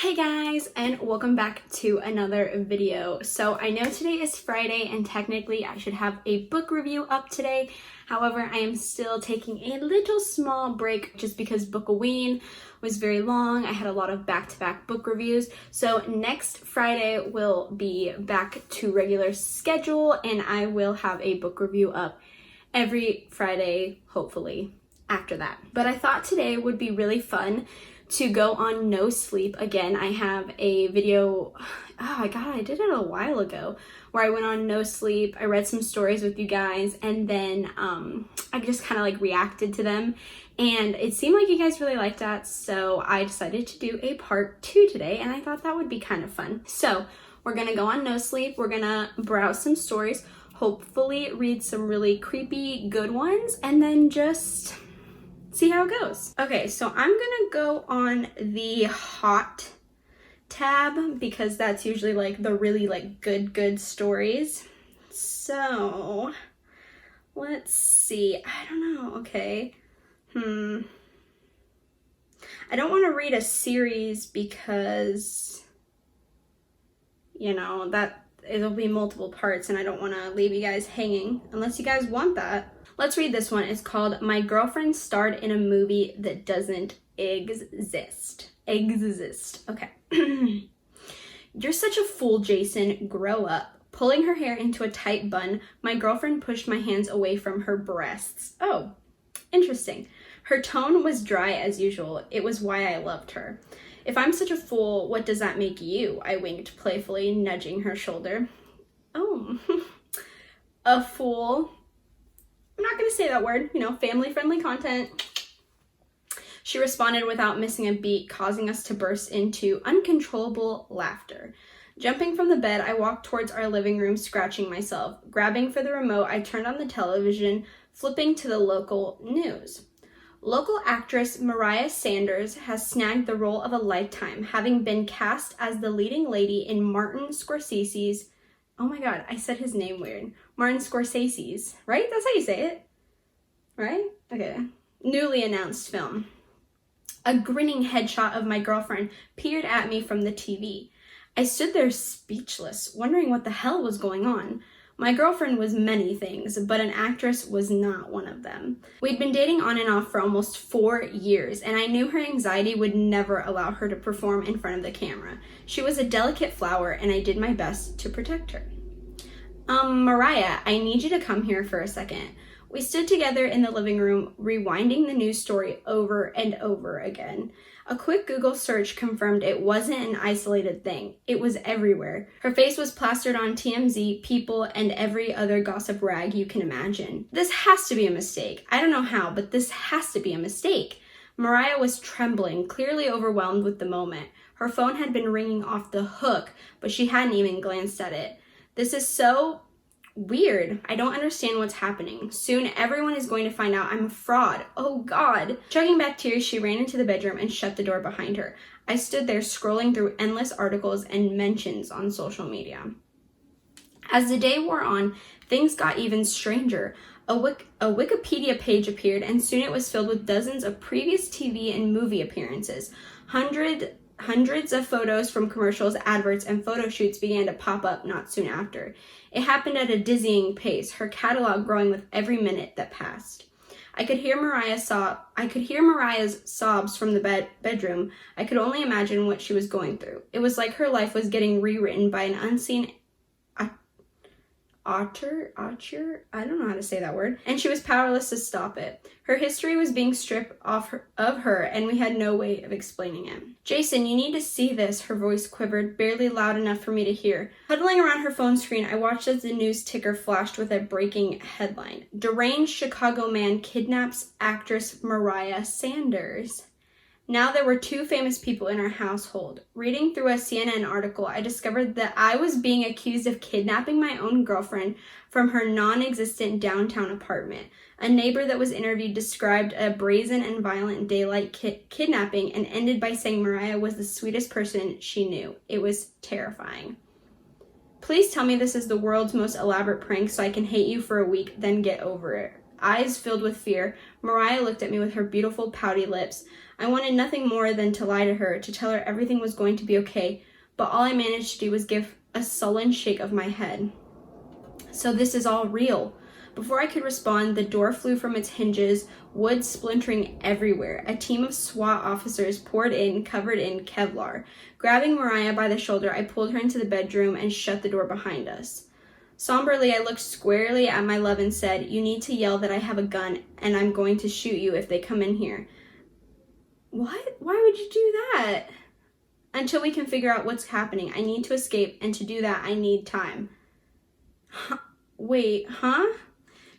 Hey guys, and welcome back to another video. So I know today is Friday and technically I should have a book review up today. However, I am still taking a little small break just because Bookaween was very long. I had a lot of back-to-back book reviews. So next Friday will be back to regular schedule and I will have a book review up every Friday, hopefully, after that. But I thought today would be really fun to go on No Sleep again. I have a video, I did it a while ago, where I went on No Sleep. I read some stories with you guys, and then I just kind of like reacted to them, and it seemed like you guys really liked that, so I decided to do a part 2 today, and I thought that would be kind of fun. So we're gonna go on No Sleep, we're gonna browse some stories, hopefully read some really creepy good ones, and then just see how it goes. Okay, so I'm gonna go on the hot tab because that's usually like the really like good stories. So let's see. I don't know. Okay. I don't want to read a series because, you know, that it'll be multiple parts and I don't want to leave you guys hanging unless you guys want that. Let's read this one. It's called My Girlfriend Starred in a Movie That Doesn't Exist. Okay. You're such a fool, Jason. Grow up. Pulling her hair into a tight bun, my girlfriend pushed my hands away from her breasts. Oh, interesting. Her tone was dry as usual. It was why I loved her. If I'm such a fool, what does that make you? I winked playfully, nudging her shoulder. Oh, a fool. I'm not going to say that word, you know, family-friendly content. She responded without missing a beat, causing us to burst into uncontrollable laughter. Jumping from the bed, I walked towards our living room, scratching myself. Grabbing for the remote, I turned on the television, flipping to the local news. Local actress Mariah Sanders has snagged the role of a lifetime, having been cast as the leading lady in Martin Scorsese's, oh my god, I said his name weird. Martin Scorsese's, right? That's how you say it, right? Okay. Newly announced film. A grinning headshot of my girlfriend peered at me from the TV. I stood there speechless, wondering what the hell was going on. My girlfriend was many things, but an actress was not one of them. We'd been dating on and off for almost 4 years, and I knew her anxiety would never allow her to perform in front of the camera. She was a delicate flower, and I did my best to protect her. Mariah, I need you to come here for a second. We stood together in the living room, rewinding the news story over and over again. A quick Google search confirmed it wasn't an isolated thing. It was everywhere. Her face was plastered on TMZ, People, and every other gossip rag you can imagine. This has to be a mistake. I don't know how, but this has to be a mistake. Mariah was trembling, clearly overwhelmed with the moment. Her phone had been ringing off the hook, but she hadn't even glanced at it. This is so weird. I don't understand what's happening. Soon everyone is going to find out I'm a fraud. Oh God. Chugging back tears, she ran into the bedroom and shut the door behind her. I stood there scrolling through endless articles and mentions on social media. As the day wore on, things got even stranger. A Wikipedia page appeared and soon it was filled with dozens of previous TV and movie appearances. Hundreds of photos from commercials, adverts, and photo shoots began to pop up not soon after. It happened at a dizzying pace, her catalog growing with every minute that passed. I could hear Mariah's sobs from the bedroom. I could only imagine what she was going through. It was like her life was getting rewritten by an unseen author, I don't know how to say that word, and she was powerless to stop it. Her history was being stripped of her, and we had no way of explaining it. Jason, you need to see this, her voice quivered, barely loud enough for me to hear. Huddling around her phone screen, I watched as the news ticker flashed with a breaking headline. Deranged Chicago man kidnaps actress Mariah Sanders. Now there were 2 famous people in our household. Reading through a CNN article, I discovered that I was being accused of kidnapping my own girlfriend from her non-existent downtown apartment. A neighbor that was interviewed described a brazen and violent daylight kidnapping and ended by saying Mariah was the sweetest person she knew. It was terrifying. Please tell me this is the world's most elaborate prank so I can hate you for a week, then get over it. Eyes filled with fear, Mariah looked at me with her beautiful pouty lips. I wanted nothing more than to lie to her, to tell her everything was going to be okay, but all I managed to do was give a sullen shake of my head. So this is all real. Before I could respond, the door flew from its hinges, wood splintering everywhere. A team of SWAT officers poured in, covered in Kevlar. Grabbing Mariah by the shoulder, I pulled her into the bedroom and shut the door behind us. Somberly, I looked squarely at my love and said, "You need to yell that I have a gun and I'm going to shoot you if they come in here." What? Why would you do that? Until we can figure out what's happening. I need to escape, and to do that, I need time. Wait, huh?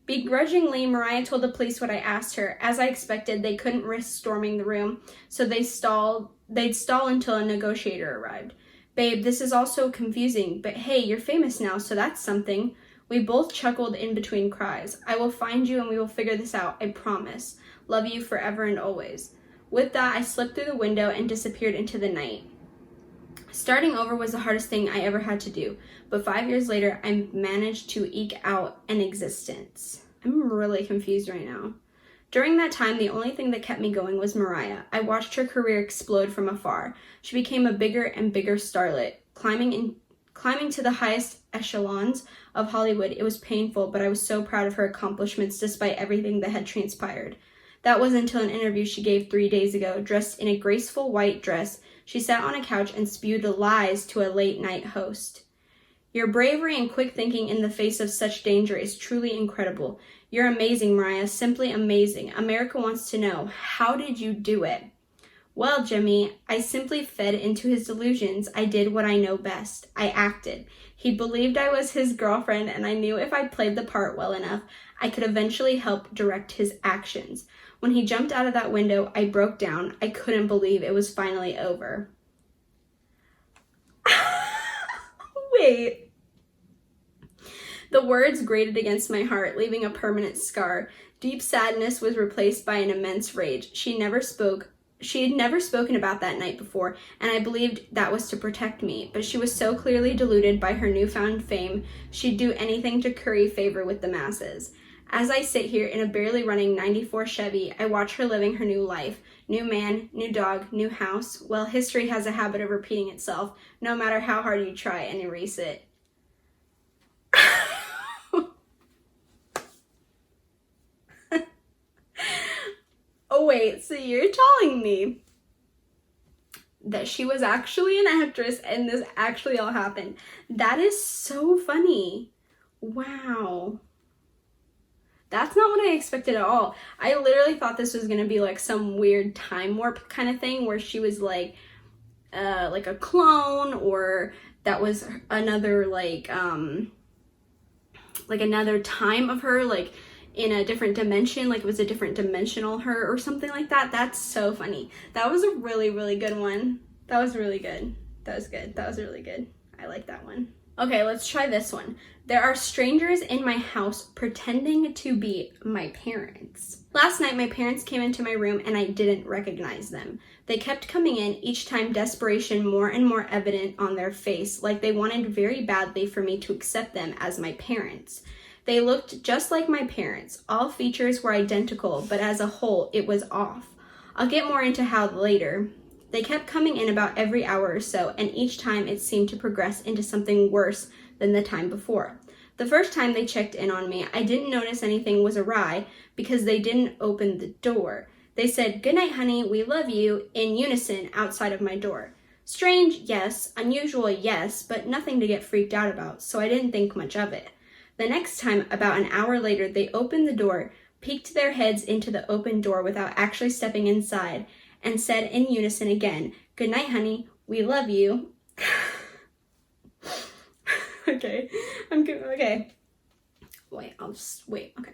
Begrudgingly, Mariah told the police what I asked her. As I expected, they couldn't risk storming the room, so they'd stall until a negotiator arrived. "Babe, this is all so confusing, but hey, you're famous now, so that's something." We both chuckled in between cries. "I will find you and we will figure this out, I promise. Love you forever and always." With that, I slipped through the window and disappeared into the night. Starting over was the hardest thing I ever had to do, but 5 years later, I managed to eke out an existence. I'm really confused right now. During that time, the only thing that kept me going was Mariah. I watched her career explode from afar. She became a bigger and bigger starlet, climbing to the highest echelons of Hollywood. It was painful, but I was so proud of her accomplishments despite everything that had transpired. That was until an interview she gave 3 days ago. Dressed in a graceful white dress, she sat on a couch and spewed lies to a late-night host. "Your bravery and quick thinking in the face of such danger is truly incredible. You're amazing, Mariah, simply amazing. America wants to know, how did you do it?" "Well, Jimmy, I simply fed into his delusions. I did what I know best. I acted. He believed I was his girlfriend, and I knew if I played the part well enough, I could eventually help direct his actions. When he jumped out of that window, I broke down. I couldn't believe it was finally over." Wait. The words grated against my heart, leaving a permanent scar. Deep sadness was replaced by an immense rage. She had never spoken about that night before, and I believed that was to protect me, but she was so clearly deluded by her newfound fame, she'd do anything to curry favor with the masses. As I sit here in a barely running 94 Chevy, I watch her living her new life. New man, new dog, new house. Well, history has a habit of repeating itself, no matter how hard you try and erase it. Oh wait, so you're telling me that she was actually an actress and this actually all happened? That is so funny. Wow. That's not what I expected at all. I literally thought this was gonna be like some weird time warp kind of thing where she was like a clone, or that was another like another time of her, like in a different dimension, like it was a different dimensional her or something like that. That's so funny. That was a really, really good one. That was really good. That was good. That was really good. I like that one. Okay, let's try this one. There are strangers in my house pretending to be my parents. Last night, my parents came into my room and I didn't recognize them. They kept coming in, each time desperation more and more evident on their face, like they wanted very badly for me to accept them as my parents. They looked just like my parents. All features were identical, but as a whole, it was off. I'll get more into how later. They kept coming in about every hour or so, and each time it seemed to progress into something worse than the time before. The first time they checked in on me, I didn't notice anything was awry because they didn't open the door. They said, "Good night, honey, we love you," in unison outside of my door. Strange, yes. Unusual, yes, but nothing to get freaked out about, so I didn't think much of it. The next time, about an hour later, they opened the door, peeked their heads into the open door without actually stepping inside, and said in unison again, "Good night, honey, we love you." Okay, okay. Wait, okay.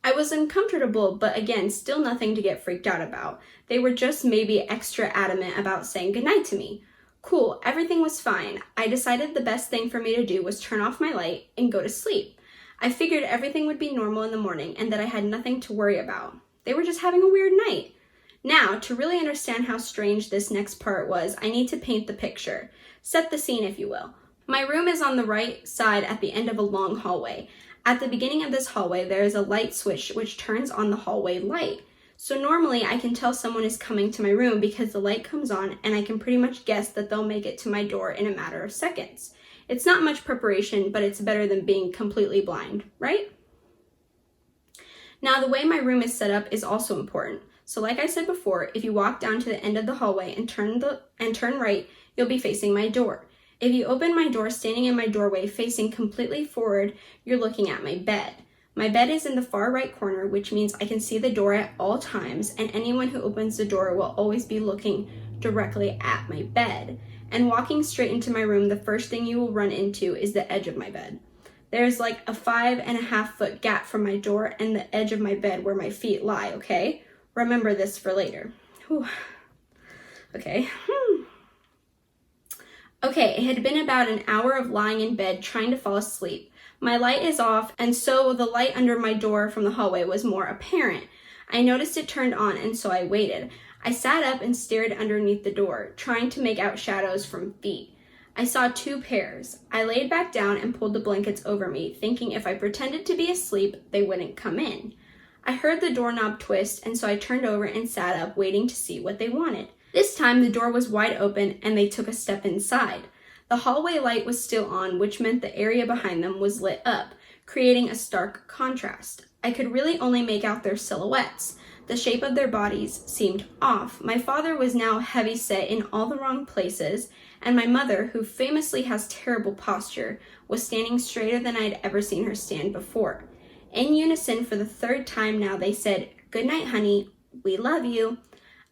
I was uncomfortable, but again, still nothing to get freaked out about. They were just maybe extra adamant about saying goodnight to me. Cool, everything was fine. I decided the best thing for me to do was turn off my light and go to sleep. I figured everything would be normal in the morning and that I had nothing to worry about. They were just having a weird night. Now, to really understand how strange this next part was, I need to paint the picture. Set the scene, if you will. My room is on the right side at the end of a long hallway. At the beginning of this hallway, there is a light switch which turns on the hallway light. So normally I can tell someone is coming to my room because the light comes on and I can pretty much guess that they'll make it to my door in a matter of seconds. It's not much preparation, but it's better than being completely blind, right? Now, the way my room is set up is also important. So like I said before, if you walk down to the end of the hallway and turn right, you'll be facing my door. If you open my door standing in my doorway facing completely forward, you're looking at my bed. My bed is in the far right corner, which means I can see the door at all times, and anyone who opens the door will always be looking directly at my bed. And walking straight into my room, the first thing you will run into is the edge of my bed. There's like a 5.5 foot gap from my door and the edge of my bed where my feet lie, okay? Remember this for later. Whew. Okay. Okay, it had been about an hour of lying in bed trying to fall asleep. My light is off, and so the light under my door from the hallway was more apparent. I noticed it turned on, and so I waited. I sat up and stared underneath the door, trying to make out shadows from feet. I saw 2 pairs. I laid back down and pulled the blankets over me, thinking if I pretended to be asleep, they wouldn't come in. I heard the doorknob twist, and so I turned over and sat up, waiting to see what they wanted. This time, the door was wide open, and they took a step inside. The hallway light was still on, which meant the area behind them was lit up, creating a stark contrast. I could really only make out their silhouettes. The shape of their bodies seemed off. My father was now heavy-set in all the wrong places, and my mother, who famously has terrible posture, was standing straighter than I'd ever seen her stand before. In unison, for the 3rd time now, they said, "Good night, honey. We love you."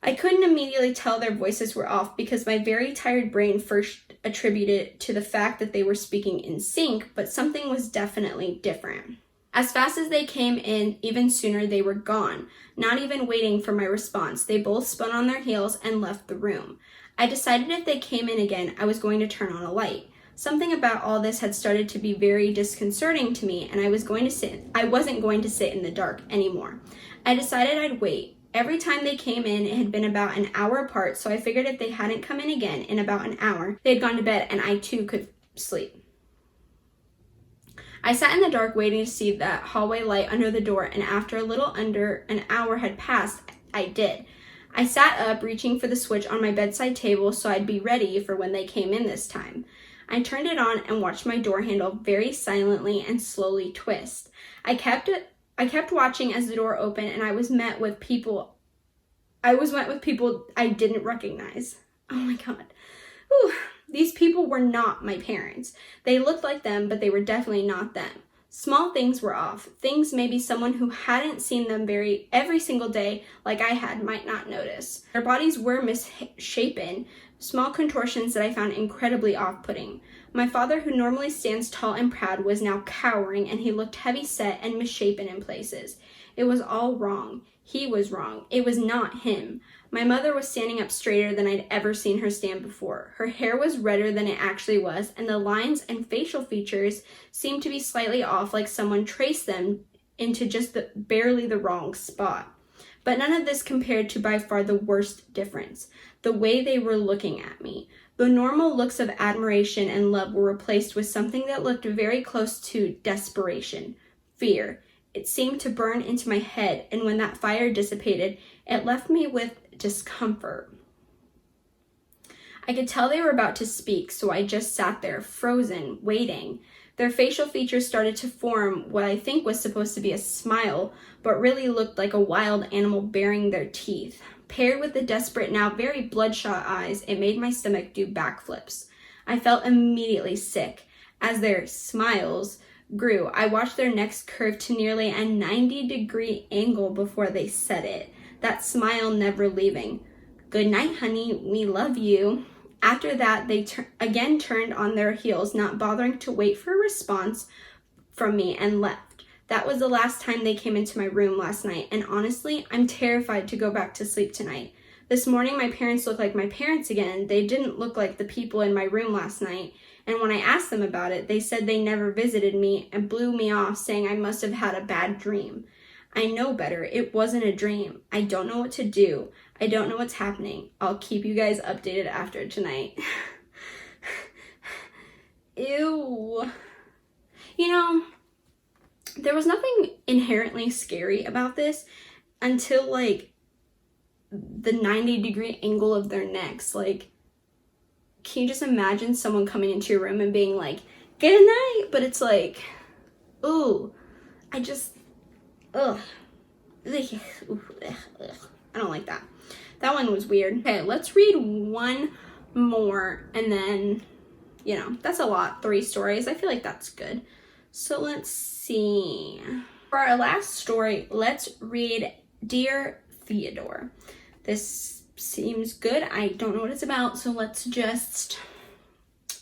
I couldn't immediately tell their voices were off because my very tired brain first attributed it to the fact that they were speaking in sync, but something was definitely different. As fast as they came in, even sooner they were gone, not even waiting for my response. They both spun on their heels and left the room. I decided if they came in again, I was going to turn on a light. Something about all this had started to be very disconcerting to me, and I wasn't going to sit in the dark anymore. I decided I'd wait. Every time they came in, it had been about an hour apart, so I figured if they hadn't come in again in about an hour, they had gone to bed and I too could sleep. I sat in the dark waiting to see that hallway light under the door, and after a little under an hour had passed, I did. I sat up, reaching for the switch on my bedside table so I'd be ready for when they came in this time. I turned it on and watched my door handle very silently and slowly twist. I kept watching as the door opened, and I was met with people I didn't recognize. Oh my God. Whew. These people were not my parents. They looked like them, but they were definitely not them. Small things were off. Things maybe someone who hadn't seen them every single day like I had might not notice. Their bodies were misshapen, small contortions that I found incredibly off-putting. My father, who normally stands tall and proud, was now cowering, and he looked heavy-set and misshapen in places. It was all wrong. He was wrong. It was not him. My mother was standing up straighter than I'd ever seen her stand before. Her hair was redder than it actually was, and the lines and facial features seemed to be slightly off, like someone traced them into just barely the wrong spot. But none of this compared to by far the worst difference: the way they were looking at me. The normal looks of admiration and love were replaced with something that looked very close to desperation, fear. It seemed to burn into my head, and when that fire dissipated, it left me with discomfort. I could tell they were about to speak, so I just sat there, frozen, waiting. Their facial features started to form what I think was supposed to be a smile, but really looked like a wild animal baring their teeth. Paired with the desperate, now very bloodshot eyes, it made my stomach do backflips. I felt immediately sick. As their smiles grew, I watched their necks curve to nearly a 90-degree angle before they said it, that smile never leaving. "Good night, honey, we love you." After that, they again turned on their heels, not bothering to wait for a response from me, and left. That was the last time they came into my room last night, and honestly, I'm terrified to go back to sleep tonight. This morning, my parents looked like my parents again. They didn't look like the people in my room last night, and when I asked them about it, they said they never visited me and blew me off, saying I must have had a bad dream. I know better. It wasn't a dream. I don't know what to do. I don't know what's happening. I'll keep you guys updated after tonight. Ew. You know, there was nothing inherently scary about this until, the 90-degree angle of their necks. Like, can you just imagine someone coming into your room and being like, good night? But it's like, ooh, I don't like that. That one was weird. Okay, let's read one more, and then, you know, that's a lot, 3 stories. I feel like that's good. So let's see. For our last story, let's read Dear Theodore. This seems good. I don't know what it's about, so let's just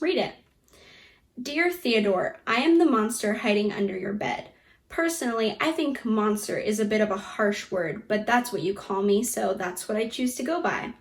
read it. Dear Theodore, I am the monster hiding under your bed. Personally, I think monster is a bit of a harsh word, but that's what you call me, so that's what I choose to go by.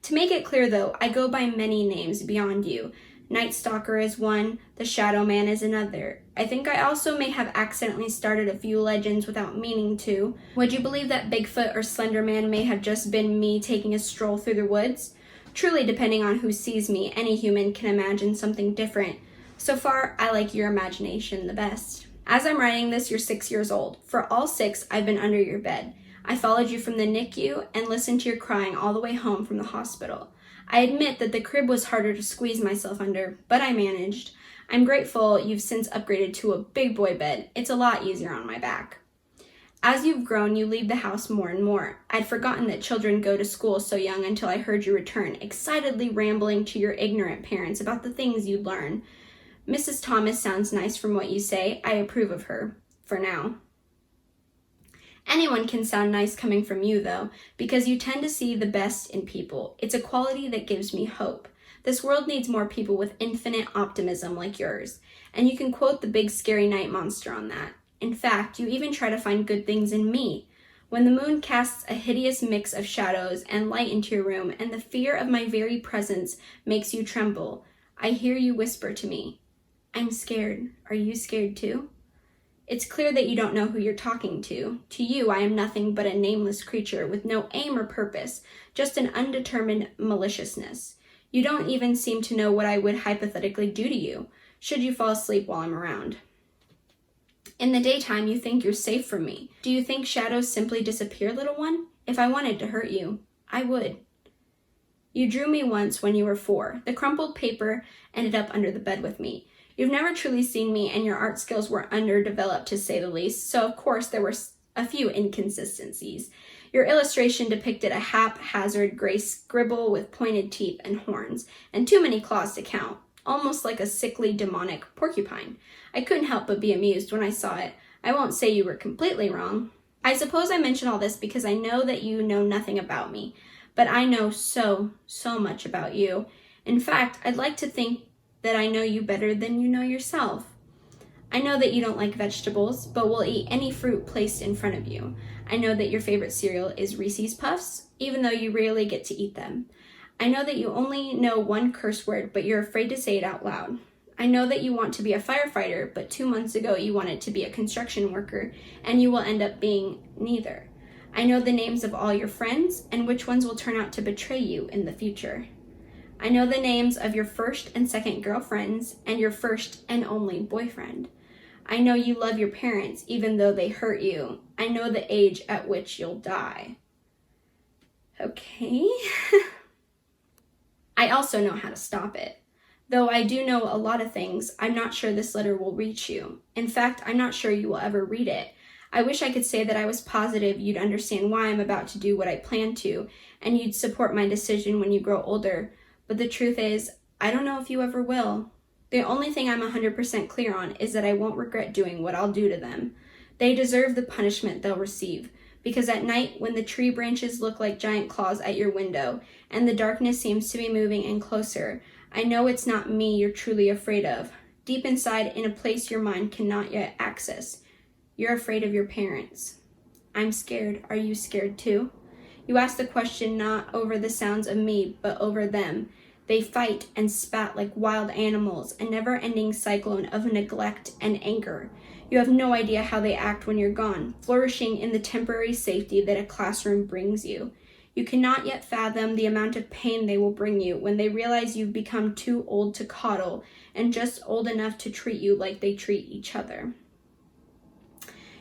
To make it clear though, I go by many names beyond you. Night Stalker is one, the Shadow Man is another. I think I also may have accidentally started a few legends without meaning to. Would you believe that Bigfoot or Slender Man may have just been me taking a stroll through the woods? Truly, depending on who sees me, any human can imagine something different. So far, I like your imagination the best. As I'm writing this, you're 6 years old. For all 6, I've been under your bed. I followed you from the NICU and listened to your crying all the way home from the hospital. I admit that the crib was harder to squeeze myself under, but I managed. I'm grateful you've since upgraded to a big boy bed. It's a lot easier on my back. As you've grown, you leave the house more and more. I'd forgotten that children go to school so young until I heard you return, excitedly rambling to your ignorant parents about the things you'd learn. Mrs. Thomas sounds nice from what you say. I approve of her, for now. Anyone can sound nice coming from you, though, because you tend to see the best in people. It's a quality that gives me hope. This world needs more people with infinite optimism like yours, and you can quote the big scary night monster on that. In fact, you even try to find good things in me. When the moon casts a hideous mix of shadows and light into your room, and the fear of my very presence makes you tremble, I hear you whisper to me, I'm scared. Are you scared too? It's clear that you don't know who you're talking to. To you, I am nothing but a nameless creature with no aim or purpose, just an undetermined maliciousness. You don't even seem to know what I would hypothetically do to you, should you fall asleep while I'm around. In the daytime, you think you're safe from me. Do you think shadows simply disappear, little one? If I wanted to hurt you, I would. You drew me once when you were 4. The crumpled paper ended up under the bed with me. You've never truly seen me, and your art skills were underdeveloped, to say the least, so of course there were a few inconsistencies. Your illustration depicted a haphazard gray scribble with pointed teeth and horns, and too many claws to count, almost like a sickly, demonic porcupine. I couldn't help but be amused when I saw it. I won't say you were completely wrong. I suppose I mention all this because I know that you know nothing about me, but I know so much about you. In fact, I'd like to think that I know you better than you know yourself. I know that you don't like vegetables, but will eat any fruit placed in front of you. I know that your favorite cereal is Reese's Puffs, even though you rarely get to eat them. I know that you only know one curse word, but you're afraid to say it out loud. I know that you want to be a firefighter, but 2 months ago you wanted to be a construction worker, and you will end up being neither. I know the names of all your friends, and which ones will turn out to betray you in the future. I know the names of your first and second girlfriends and your first and only boyfriend. I know you love your parents even though they hurt you. I know the age at which you'll die. Okay. I also know how to stop it. Though I do know a lot of things, I'm not sure this letter will reach you. In fact, I'm not sure you will ever read it. I wish I could say that I was positive you'd understand why I'm about to do what I plan to, and you'd support my decision when you grow older. But the truth is, I don't know if you ever will. The only thing I'm 100% clear on is that I won't regret doing what I'll do to them. They deserve the punishment they'll receive, because at night, when the tree branches look like giant claws at your window, and the darkness seems to be moving in closer, I know it's not me you're truly afraid of. Deep inside, in a place your mind cannot yet access, you're afraid of your parents. I'm scared. Are you scared too? You ask the question not over the sounds of me, but over them. They fight and spat like wild animals, a never-ending cyclone of neglect and anger. You have no idea how they act when you're gone, flourishing in the temporary safety that a classroom brings you. You cannot yet fathom the amount of pain they will bring you when they realize you've become too old to coddle and just old enough to treat you like they treat each other.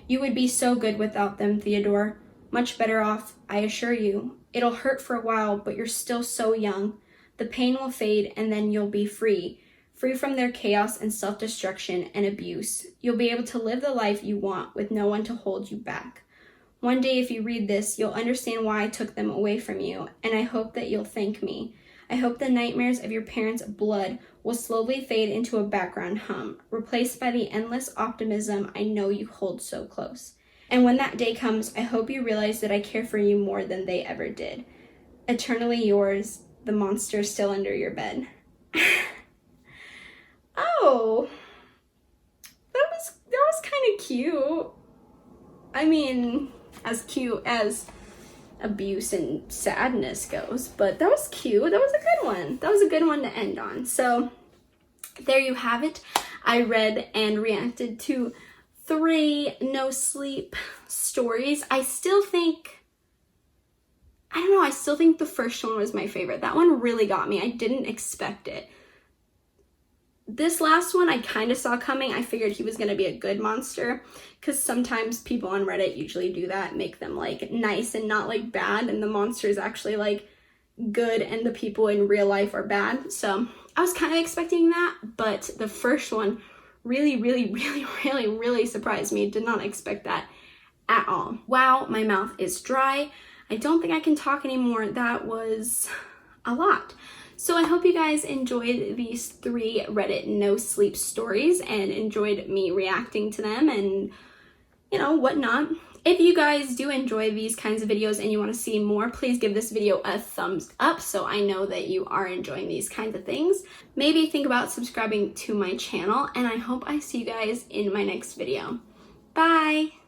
You would be so good without them, Theodore. Much better off, I assure you. It'll hurt for a while, but you're still so young. The pain will fade and then you'll be free. Free from their chaos and self-destruction and abuse. You'll be able to live the life you want with no one to hold you back. One day, if you read this, you'll understand why I took them away from you, and I hope that you'll thank me. I hope the nightmares of your parents' blood will slowly fade into a background hum, replaced by the endless optimism I know you hold so close. And when that day comes, I hope you realize that I care for you more than they ever did. Eternally yours, the monster still under your bed. Oh, that was kind of cute. I mean, as cute as abuse and sadness goes, but that was cute. That was a good one. That was a good one to end on. So there you have it. I read and reacted to 3 no sleep stories. I still think the first one was my favorite. That one really got me. I didn't expect it. This last one I kind of saw coming. I figured he was going to be a good monster, because sometimes people on Reddit usually do that, make them like nice and not like bad, and the monster is actually like good and the people in real life are bad. So I was kind of expecting that, but the first one really surprised me. Did not expect that at all. Wow, my mouth is dry. I don't think I can talk anymore. That was a lot. So I hope you guys enjoyed these 3 Reddit no sleep stories and enjoyed me reacting to them and, you know, whatnot. If you guys do enjoy these kinds of videos and you want to see more, please give this video a thumbs up so I know that you are enjoying these kinds of things. Maybe think about subscribing to my channel, and I hope I see you guys in my next video. Bye!